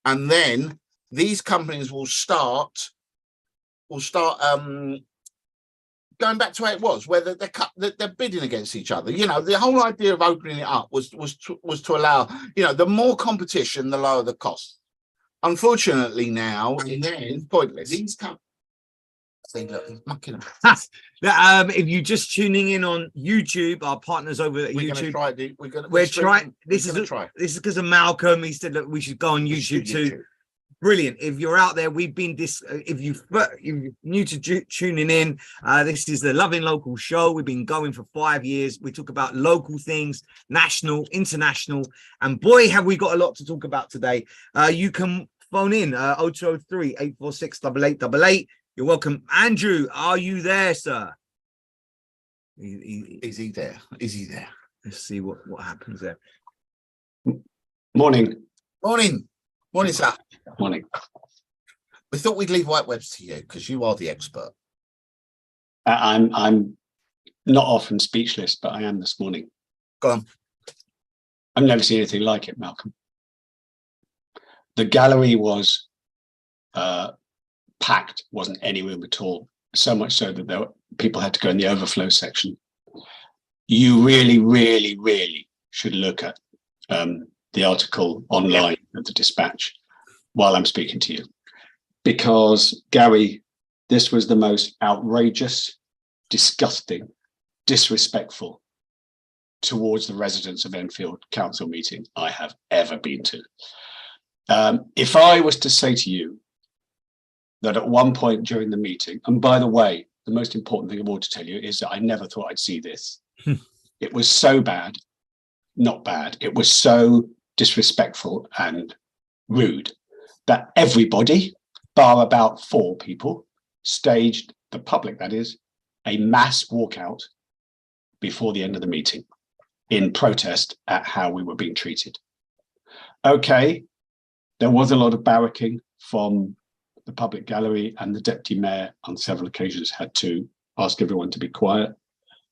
and then these companies will start going back to how it was, where they're bidding against each other. You know, the whole idea of opening it up was to allow, you know, the more competition, the lower the cost. Unfortunately, now it's pointless. These companies. If you're just tuning in on YouTube, our partners over at YouTube, we're trying. This is because of Malcolm. He said that we should go on YouTube too. Brilliant. If you're out there, we've been if you're new to tuning in, this is the Loving Local show. We've been going for 5 years. We talk about local things, national, international, and boy, have we got a lot to talk about today. You can phone in 0203 846 8888. You're welcome. Andrew, are you there, sir? Is he there? Is he there? Let's see what happens there. Morning. Morning, sir. Morning. We thought we'd leave white webs to you because you are the expert. I'm not often speechless, but I am this morning. Go on. I've never seen anything like it, Malcolm. The gallery was packed, wasn't any room at all. So much so that people had to go in the overflow section. You really, really, really should look at the article online at the Dispatch while I'm speaking to you, because Gary, this was the most outrageous, disgusting, disrespectful towards the residents of Enfield council meeting I have ever been to. If I was to say to you that at one point during the meeting, and by the way, the most important thing of all to tell you is that I never thought I'd see this. It was so bad, not bad. It was so disrespectful and rude that everybody, bar about 4 people, staged, the public that is, a mass walkout before the end of the meeting in protest at how we were being treated. Okay, there was a lot of barracking from the public gallery, and the deputy mayor on several occasions had to ask everyone to be quiet.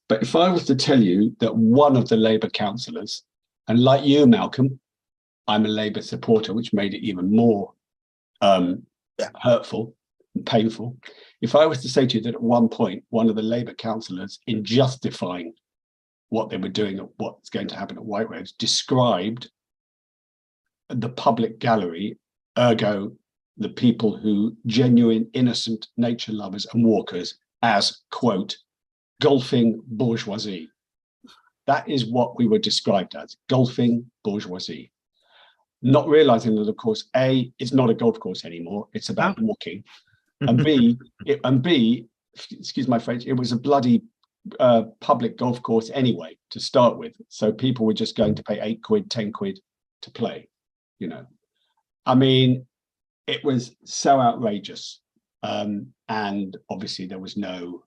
But if I was to tell you that one of the Labour councillors, and like you, Malcolm, I'm a Labour supporter, which made it even more hurtful and painful. If I was to say to you that at one point, one of the Labour councillors, in justifying what they were doing and what's going to happen at White Rose, described the public gallery, ergo the people who genuine, innocent nature lovers and walkers, as, quote, golfing bourgeoisie. That is what we were described as, golfing bourgeoisie. Not realizing that, of course, A, it's not a golf course anymore, it's about walking. And B, excuse my French, it was a bloody public golf course anyway, to start with. So people were just going to pay 8 quid, 10 quid to play, you know. I mean, it was so outrageous, and obviously there was no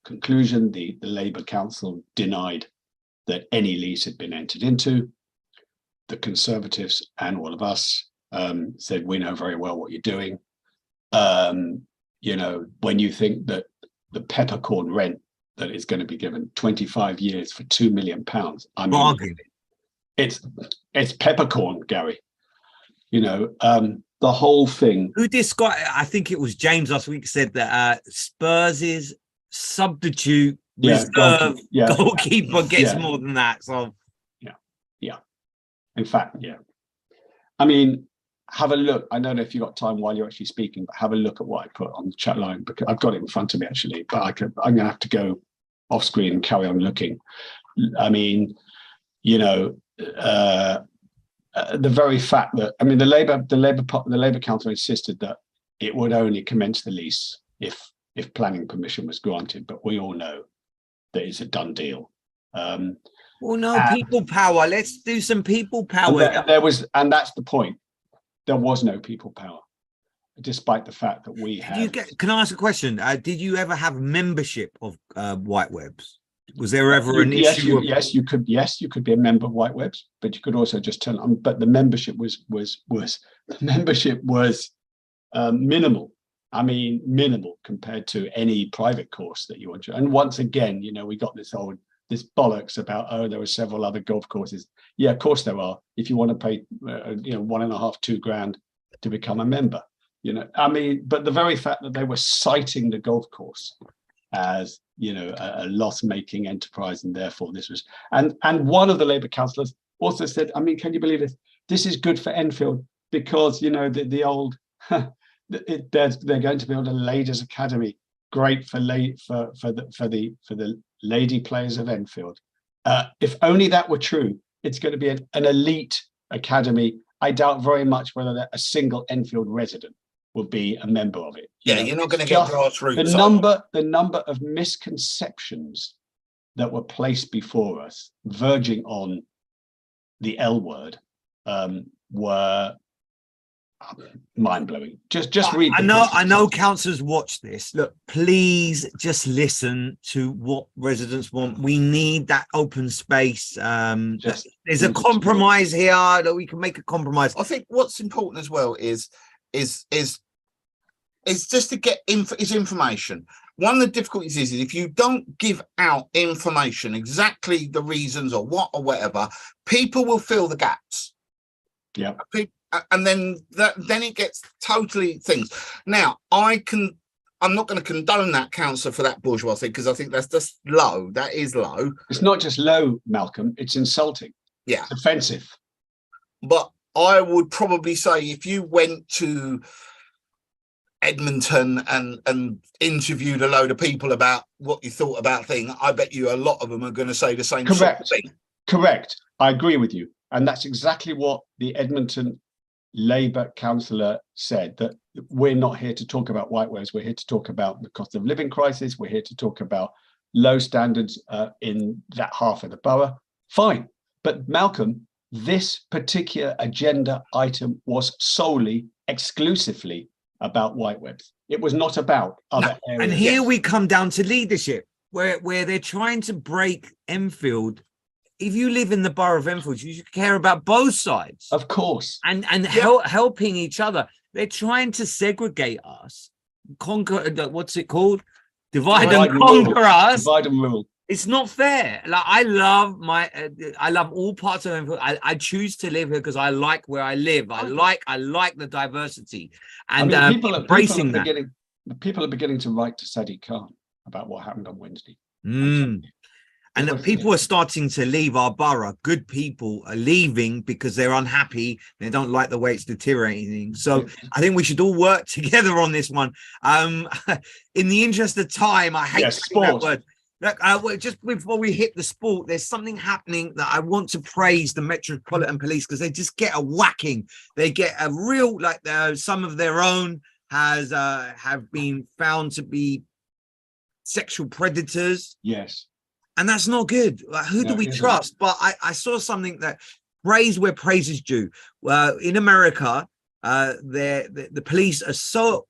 conclusion. The Labour Council denied that any lease had been entered into. The Conservatives and all of us said, we know very well what you're doing. You know, when you think that the peppercorn rent that is going to be given 25 years for £2 million, I mean, it's peppercorn, Gary. You know, the whole thing. Who described? I think it was James last week said that Spurs' substitute reserve goalkeeper gets more than that. So, yeah. In fact, yeah. I mean, have a look. I don't know if you got time while you're actually speaking, but have a look at what I put on the chat line, because I've got it in front of me actually. But I'm going to have to go off screen and carry on looking. I mean, you know. The very fact that, I mean, the Labour Council insisted that it would only commence the lease if planning permission was granted, but we all know that it's a done deal. Well, no, people power. Let's do some people power. And that's the point. There was no people power, despite the fact that we had. Can I ask a question? Did you ever have membership of White Webs? Was there ever an issue? Yes, you could be a member of White Webs, but you could also just turn on. But the membership was minimal. I mean, minimal compared to any private course that you want to. And once again, you know, we got this bollocks about, oh, there were several other golf courses. Yeah, of course there are. If you want to pay, you know, $1.5, $2,000 to become a member, you know, I mean, but the very fact that they were citing the golf course as, you know, a loss-making enterprise, and therefore this was, and one of the Labour councillors also said, I mean, can you believe this? This is good for Enfield because, you know, the old, they're going to build a ladies' academy, great for the lady players of Enfield. If only that were true, it's going to be an elite academy. I doubt very much whether a single Enfield resident will be a member of it. Yeah, you're not going to get grassroots. The number of misconceptions that were placed before us, verging on the L word, were mind-blowing. Just read. I know councillors watch this. Look, please just listen to what residents want. We need that open space. There's a compromise here that we can make a compromise. I think what's important as well is just to get information. One of the difficulties is if you don't give out information, exactly the reasons or what or whatever, people will fill the gaps. Yeah. And then it gets totally things. Now, I'm not going to condone that, councillor, for that bourgeois thing, because I think that's just low. That is low. It's not just low, Malcolm. It's insulting. Yeah. It's offensive. But I would probably say if you went to Edmonton and interviewed a load of people about what you thought about things, I bet you a lot of them are going to say the same sort of thing. Correct. I agree with you. And that's exactly what the Edmonton Labour councillor said, that we're not here to talk about whitewares. We're here to talk about the cost of living crisis. We're here to talk about low standards in that half of the borough. Fine. But Malcolm, this particular agenda item was solely, exclusively about whitewebs. It was not about other areas. And here we come down to leadership, where they're trying to break Enfield. If you live in the borough of Enfield, you should care about both sides. Of course. And helping each other. They're trying to segregate us, conquer, what's it called? Divide and conquer us. Divide and rule. It's not fair. Like, I love all parts of Enfield. I choose to live here because I like where I live. I like the diversity. And people are beginning to write to Sadiq Khan about what happened on Wednesday. And that people are starting to leave our borough. Good people are leaving because they're unhappy. They don't like the way it's deteriorating. So I think we should all work together on this one. In the interest of time, I hate that word. Look, just before we hit the sport, there's something happening that I want to praise the Metropolitan Police, because they just get a whacking. They get a real, like, some of their own have been found to be sexual predators. Yes. And that's not good. Like, who do we trust? But I saw something that praise where praise is due. In America, the police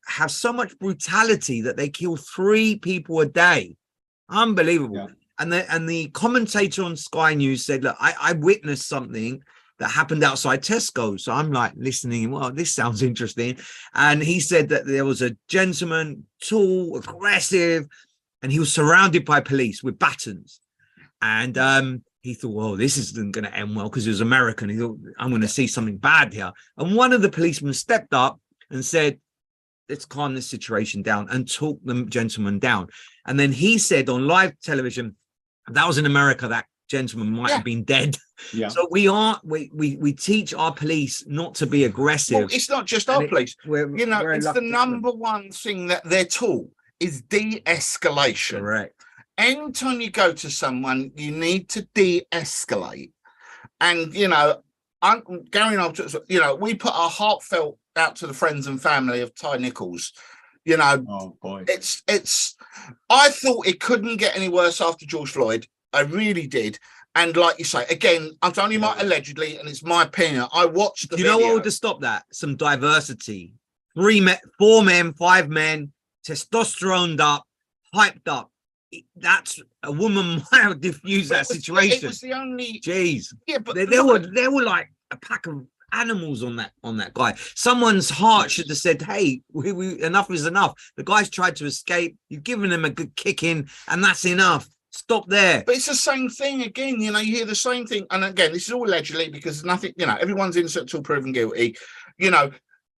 have so much brutality that they kill 3 people a day. Unbelievable. Yeah. And the commentator on Sky News said, look, I witnessed something that happened outside Tesco. So I'm like listening. Well, this sounds interesting. And he said that there was a gentleman, tall, aggressive, and he was surrounded by police with batons. And he thought, well, this isn't going to end well, because he was American. He thought, I'm going to see something bad here. And one of the policemen stepped up and said, let's calm this situation down, and talk the gentleman down. And then he said on live television, that was in America, that gentleman might have been dead. Yeah. So we teach our police not to be aggressive. Well, it's not just our police. It's the number one thing that they're taught is de-escalation. Correct. Anytime you go to someone, you need to de-escalate. And Gary and I, we put our heartfelt out to the friends and family of Ty Nichols. Oh boy, it's. I thought it couldn't get any worse after George Floyd. I really did. And like you say, again, it's only allegedly, and it's my opinion. I watched the video. You know what would have stopped that? Some diversity. 4 men, 5 men, testosteroned up, hyped up. That's a woman might have diffused that situation. It was the only. Jeez. Yeah, but there were like a pack of animals on that guy. Someone's heart should have said, hey, we enough is enough. The guy's tried to escape. You've given him a good kick in, and that's enough. Stop there. But it's the same thing again. You know, you hear the same thing. And again, this is all allegedly because nothing, you know, everyone's innocent until proven guilty. You know,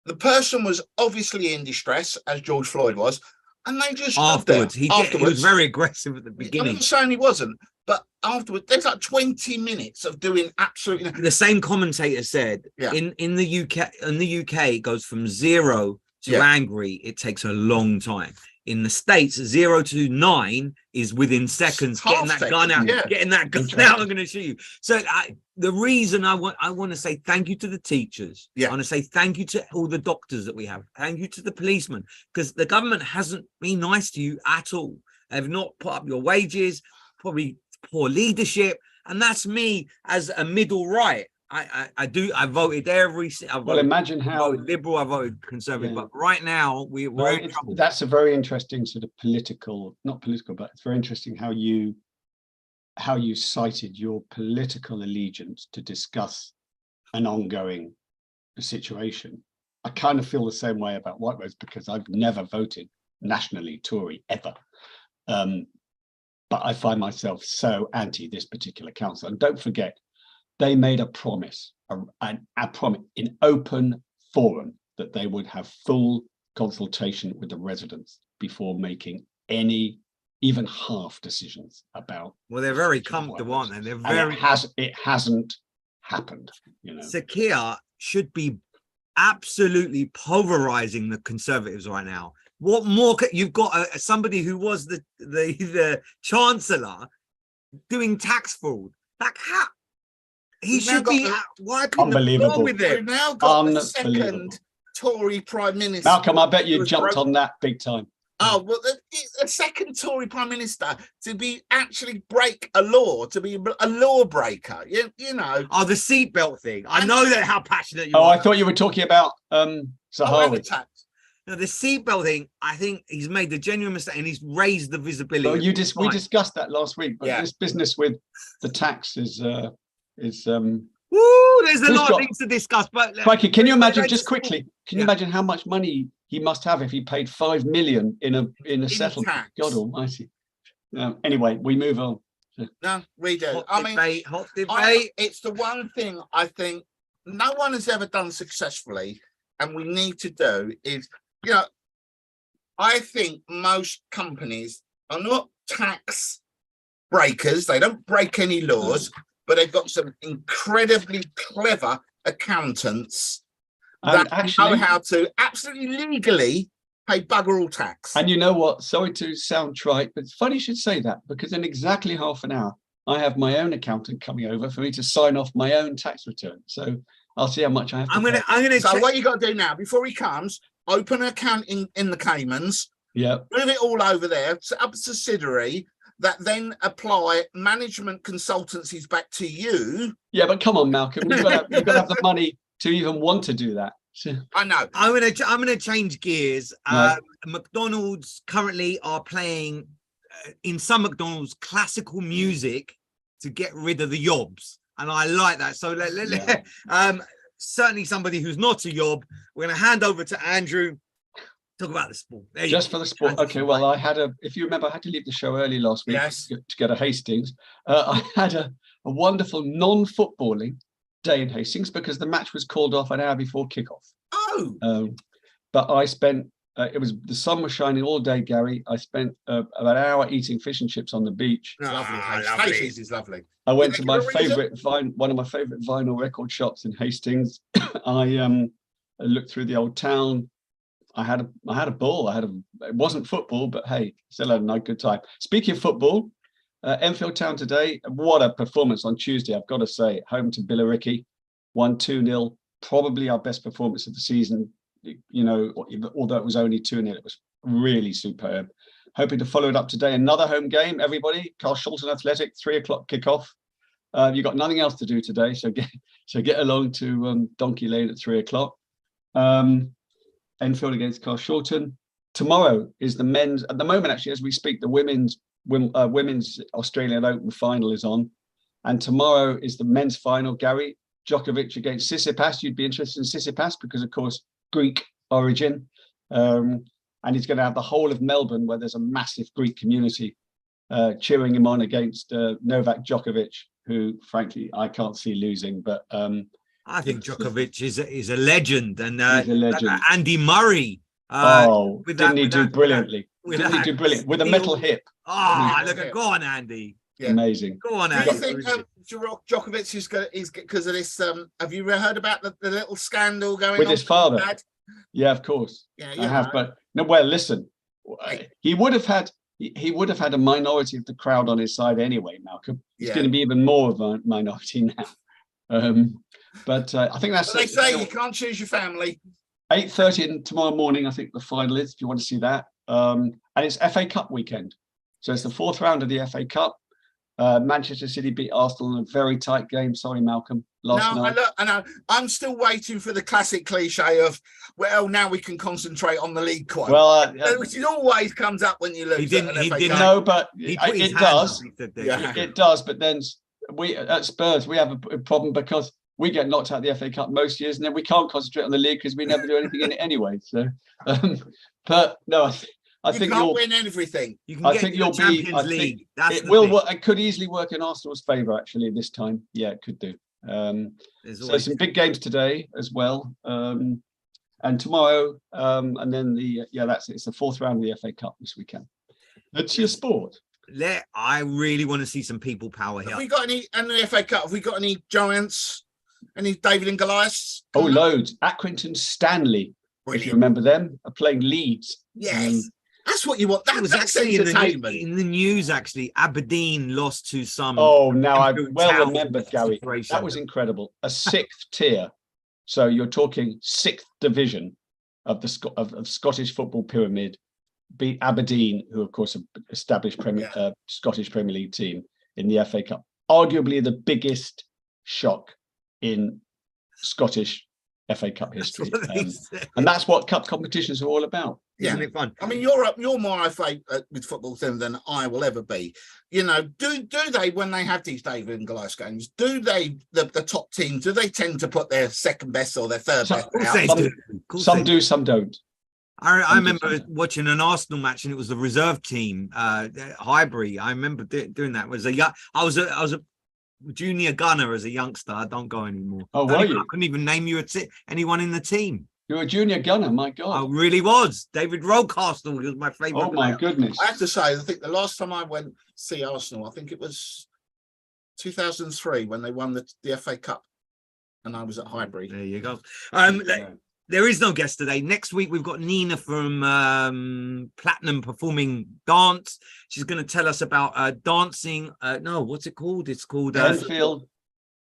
the person was obviously in distress, as George Floyd was, and they just afterwards. He was very aggressive at the beginning. I'm not saying he wasn't, but afterwards, there's like 20 minutes of doing absolutely nothing. The same commentator said in the UK, it goes from 0 to angry. It takes a long time. In the States, 0 to 9 is within seconds. Getting that gun out, getting that gun out. I'm going to shoot you. So the reason I want to say thank you to the teachers. I want to say thank you to all the doctors that we have. Thank you to the policemen, because the government hasn't been nice to you at all. They've not put up your wages, probably poor leadership, and that's me as a middle right. I voted imagine how I voted Liberal, I voted Conservative, but right now we're in trouble. That's a very interesting sort of not political, but it's very interesting how you cited your political allegiance to discuss an ongoing situation. I kind of feel the same way about white votes because I've never voted nationally Tory ever. But I find myself so anti this particular council. And don't forget, they made a promise, a promise in open forum that they would have full consultation with the residents before making any, even half decisions about. Well, they're very comfortable, aren't they? They're very. It hasn't happened. You know, Sir Keir should be absolutely pulverizing the Conservatives right now. What more? You've got somebody who was the Chancellor doing tax fraud. Like how? He should be unbelievable. We've now got the second Tory Prime Minister. Malcolm, I bet you jumped on that big time. Oh, well, a second Tory Prime Minister to be actually break a law, to be a lawbreaker, you know. Oh, the seatbelt thing. I know that how passionate you are. I thought you were talking about Zahawi. No, the seatbelt thing, I think he's made the genuine mistake and he's raised the visibility. Well, we discussed that last week, but this business with the tax is there's a lot of things to discuss. But Crikey, can you imagine just quickly? Can you imagine how much money he must have if he paid 5 million in a settlement? Tax. God Almighty. Anyway, we move on. No, we do. Hot debate. It's the one thing I think no one has ever done successfully, and we need to do is, you know, I think most companies are not tax breakers. They don't break any laws. But they've got some incredibly clever accountants that know how to absolutely legally pay bugger all tax. And you know what? Sorry to sound trite, but it's funny you should say that, because in exactly half an hour, I have my own accountant coming over for me to sign off my own tax return. So I'll see how much I have to pay. I'm gonna so what you got to do now, before he comes, open an account in the Caymans. Yeah. Move it all over there, set up a subsidiary that then apply management consultancies back to you. Yeah, but come on, Malcolm, you've got to have the money to even want to do that. I know. I'm gonna change gears. Right. McDonald's currently are playing in some McDonald's classical music to get rid of the yobs, and I like that. So certainly somebody who's not a yob. We're gonna hand over to Andrew. Talk about the sport. Just for the sport. Okay, well, if you remember, I had to leave the show early last week to go to Hastings. I had a wonderful non-footballing day in Hastings because the match was called off an hour before kickoff. But I spent, the sun was shining all day, Gary. I spent about an hour eating fish and chips on the beach. Lovely. Hastings is lovely. I went to my one of my favorite vinyl record shops in Hastings. I looked through the old town. I had a ball. It wasn't football, but hey, still had a good time. Speaking of football, Enfield Town today, what a performance on Tuesday, I've got to say. Home to Billericay, won 2-0, probably our best performance of the season, you know, although it was only 2-0, it was really superb. Hoping to follow it up today. Another home game, everybody. Carshalton Athletic, 3 o'clock kickoff. You've got nothing else to do today, so get along to Donkey Lane at 3 o'clock. Enfield against Carshalton. Tomorrow is the men's, at the moment actually as we speak, the women's Australian Open final is on, and tomorrow is the men's final. Gary, Djokovic against Tsitsipas. You'd be interested in Tsitsipas because of course Greek origin, and he's going to have the whole of Melbourne where there's a massive Greek community cheering him on against Novak Djokovic, who, frankly, I can't see losing. But I think Djokovic is a legend, and he's a legend. Andy Murray. Didn't he do brilliantly? Didn't he do brilliant with a metal hip? Go on, Andy. Yeah. Amazing. Go on, do Andy. you think Djokovic is because of this? Have you heard about the little scandal going with on his father? Yeah, of course. Yeah, I have. But no, well, listen, he would have had a minority of the crowd on his side anyway, Malcolm. He's going to be even more of a minority now. But I think that's. But they say you can't choose your family. 8:30 tomorrow morning, I think the final is. If you want to see that, and it's FA Cup weekend, so it's the fourth round of the FA Cup. Manchester City beat Arsenal in a very tight game. Sorry, Malcolm. Last night. I know. I'm still waiting for the classic cliche of, well, now we can concentrate on the league quote. Well, which always comes up when you lose. He didn't know, but it does. It does. But then we at Spurs we have a problem because we get knocked out of the FA Cup most years, and then we can't concentrate on the league because we never do anything in it anyway. So, but no, I think you'll win everything. I think you'll be. I think it will work. It could easily work in Arsenal's favour actually this time. Yeah, it could do. So some big games today as well, and tomorrow, and then that's it. It's the fourth round of the FA Cup this weekend. That's your sport. I really want to see some people power here. Have we got any in the FA Cup? Have we got any giants? Any David and Goliaths? Oh, loads. Accrington Stanley. Brilliant. If you remember them, are playing Leeds. Yes. That's what you want. That was actually entertainment. In the news, actually, Aberdeen lost to some. Oh, now I well remembered, Gary. That was incredible. A sixth tier. So you're talking sixth division of the of Scottish football pyramid. Beat Aberdeen, who of course are established Scottish Premier League team in the FA Cup. Arguably the biggest shock in Scottish FA Cup history, and that's what cup competitions are all about. Yeah, isn't it fun? I mean, you're more FA with football than I will ever be. You know, do they when they have these David and Goliath games? Do they the top teams? Do they tend to put their second best or their third best out? Some do, some don't. I remember watching an Arsenal match, and it was the reserve team, Highbury. I remember doing that. I was a junior gunner as a youngster. I don't go anymore. Oh, were you? I couldn't even name you anyone in the team. You were a junior gunner, my God. I really was. David Rocastle was my favourite. Oh my goodness! I have to say, I think the last time I went to see Arsenal, I think it was 2003 when they won the FA Cup, and I was at Highbury. There you go. There is no guest today. Next week, we've got Nina from Platinum Performing Dance. She's going to tell us about dancing. No, what's it called? It's called Enfield.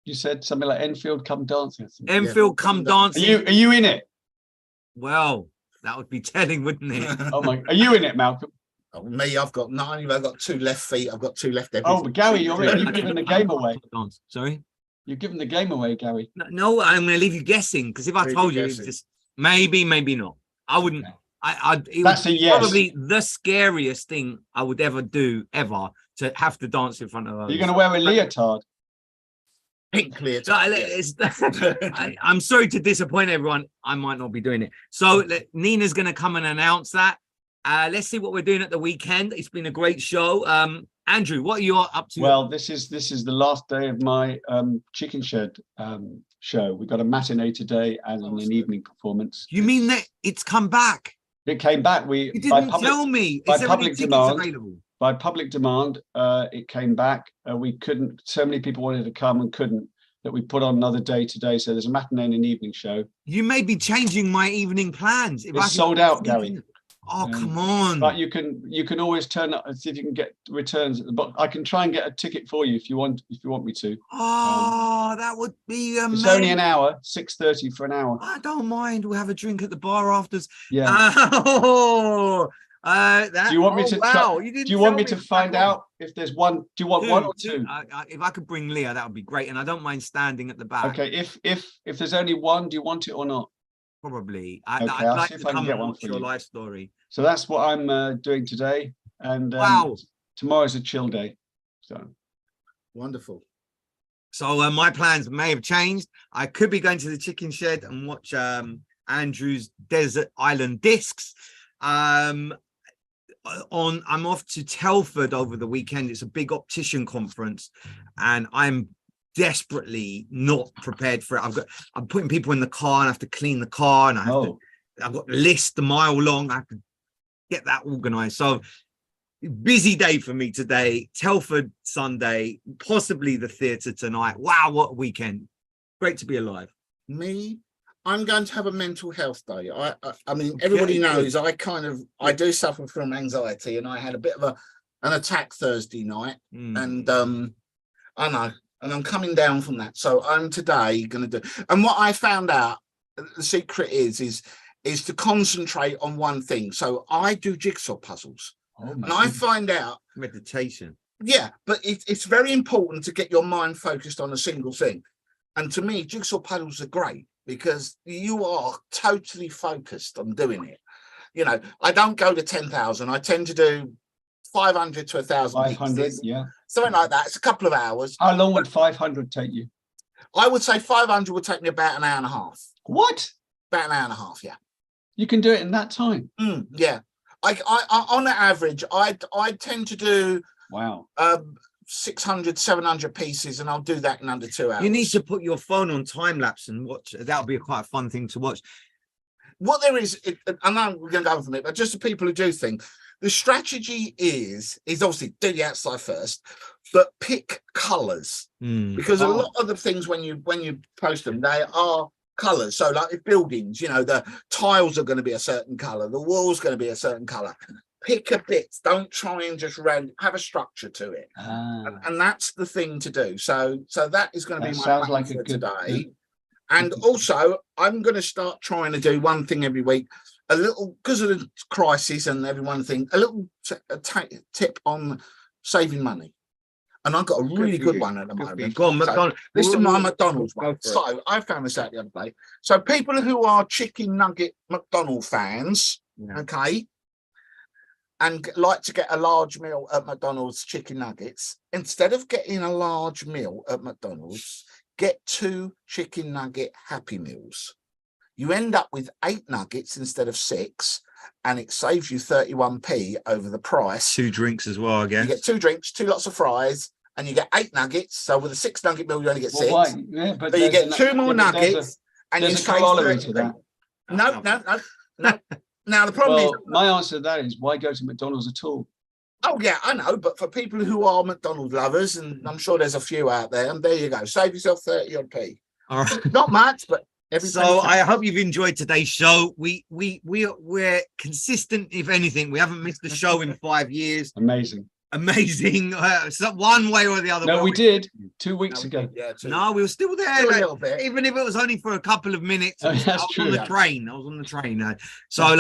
You said something like Enfield Come Dancing. Enfield Come Dancing. Are you in it? Well, that would be telling, wouldn't it? Oh my! Are you in it, Malcolm? Oh, me, I've got 9. I've got 2 left feet. I've got 2 left. Oh, but Gary, you've given the game away. Sorry. You've given the game away, Gary. No, I'm going to leave you guessing because if I told you, it's just maybe not. I wouldn't. That's a yes. Probably the scariest thing I would ever do to have to dance in front of others. You're going to wear a leotard. Pink leotard. I'm sorry to disappoint everyone. I might not be doing it. So Nina's going to come and announce that. Let's see what we're doing at the weekend. It's been a great show. Andrew, what are you up to? Well, this is the last day of my Chicken Shed show. We've got a matinee today and an evening performance. You mean that it's come back? It came back. You didn't tell me. By public demand. By public demand, it came back. We couldn't. So many people wanted to come and couldn't. That we put on another day today. So there's a matinee and an evening show. You may be changing my evening plans. It's sold out, Gary. Oh, come on. But you can always turn up and see if you can get returns at the bottom. I can try and get a ticket for you if you want me to. Oh, that would be amazing. It's only an hour, 6:30 for an hour. I don't mind. We'll have a drink at the bar after. Yeah. Do you want me to do you want me to find out if there's one? Do you want one or two? If I could bring Leah, that would be great. And I don't mind standing at the back. Okay, if there's only one, do you want it or not? Probably. I'd like see if to I can come get and one watch for your you. life story. So that's what I'm doing today, and tomorrow's a chill day. So wonderful. So my plans may have changed. I could be going to the Chicken Shed and watch Andrew's Desert Island Discs. I'm off to Telford over the weekend. It's a big optician conference, and I'm desperately not prepared for it. I'm putting people in the car, and I have to clean the car, and I've got the list a mile long. I have to get that organized. So busy day for me today. Telford Sunday, possibly the theatre tonight. Wow, what a weekend. Great to be alive. I'm going to have a mental health day. I mean, everybody knows I do suffer from anxiety, and I had a bit of an attack Thursday night, and I know, and I'm coming down from that. So I'm today going to do, and what I found out, the secret is to concentrate on one thing. So I do jigsaw puzzles, and I find out meditation. Yeah, but it's very important to get your mind focused on a single thing. And to me, jigsaw puzzles are great because you are totally focused on doing it. You know, I don't go to 10,000. I tend to do 500 to 1,000. 500, yeah. Something like that. It's a couple of hours. How long would 500 take you? I would say 500 would take me about an hour and a half. What? About an hour and a half, yeah. You can do it in that time? Yeah. I on average, I tend to do 600, 700 pieces, and I'll do that in under 2 hours. You need to put your phone on time lapse and watch. That'll be quite a fun thing to watch. What there is, I know we're going to go over from it, but just the people who do things, the strategy is obviously do the outside first, but pick colours because a lot of the things when you post them, they are colours. So like if buildings, you know, the tiles are going to be a certain colour, the wall's going to be a certain colour. Pick a bit. Don't try and just have a structure to it, and that's the thing to do. So that is going to be my plan like for today. And also, I'm going to start trying to do one thing every week, a little, because of the crisis and everyone thing, a little tip on saving money. And I've got a really good one at the moment. Go on, McDonald's. This is my McDonald's one. So I found this out the other day. So people who are chicken nugget McDonald's fans, okay, and like to get a large meal at McDonald's chicken nuggets, instead of getting a large meal at McDonald's, get 2 chicken nugget Happy Meals. You end up with 8 nuggets instead of 6, and it saves you 31p over the price. 2 drinks as well, I guess. You get 2 drinks, 2 lots of fries, and you get 8 nuggets. So with a 6 nugget meal, you only get 6. Why? Yeah, but you get 2 more nuggets, and you save 30p. To that. No. Now the problem is, my answer to that is why go to McDonald's at all? Oh yeah, I know, but for people who are McDonald's lovers, and I'm sure there's a few out there, and there you go, save yourself 30 odd p. All right, not much, but so I hope you've enjoyed today's show. We're consistent, if anything. We haven't missed the show in 5 years. Amazing. So one way or the other. No, we did 2 weeks ago. Yeah, no, we were still there. Still a little bit. Even if it was only for a couple of minutes. That's true. On the train. I was on the train. So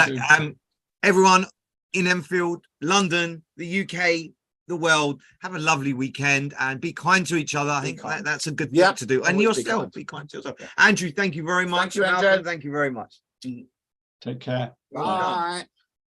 everyone in Enfield, London, the UK, the world, have a lovely weekend and be kind to each other. I think that's a good thing to do. And yourself, be kind to yourself. Andrew, thank you very much. Thank you, Andrew. Thank you very much. Take care. Bye.